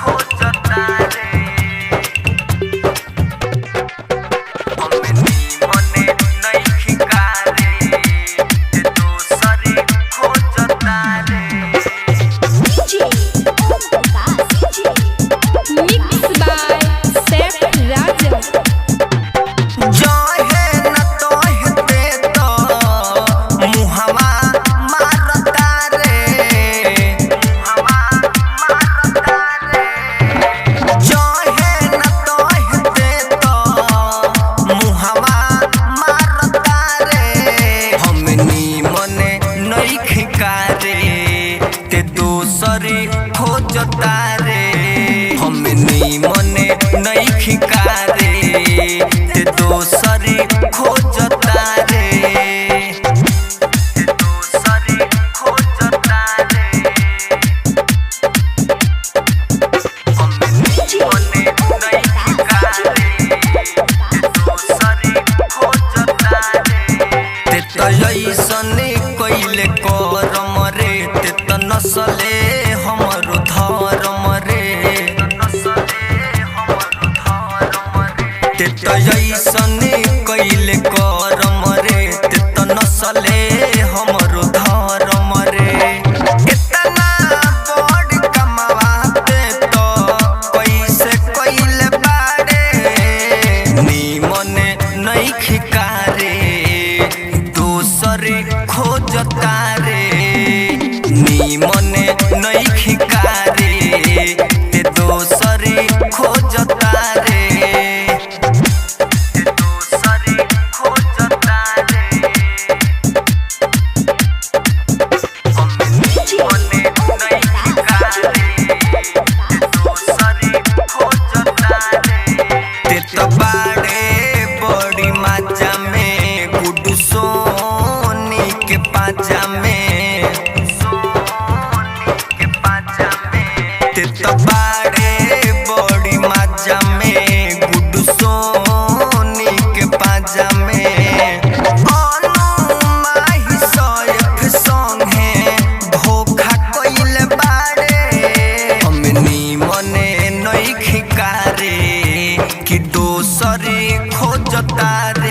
खोजता रे हमनी मने नइखी कारे ते दोसरी खोजता रे दोसरी खोजता रे हमनी मने नइखी कारे ते दोसरी खोजता रे ते तो ऐसने कइले करम रे ते तो नसले हमरो धर्म रे ते तो ऐसने कइले करम रे ते तो नसले हमरो धर्म रे इतना बड़ कमाते तो कैसे कइले बाड़े निमने नइखी कारे दोसरी खोजता रे निमने नइखी कारे ते दोसरी खोजता रे ते दोसरी खोजता रे हमनी मने नइखी कारे ते दोसरी खोजता रे ते तो बाड़े बड़ी माजा में गुड्डू सोनी के पाजा में ते तो बाड़े बड़ी माजा में गुड्डू सोनी के पाजा में अनुमाही सैफ संगे धोखा कइले बाड़े हमनी मने नइखी कारे कि दोसरी खोजता रे।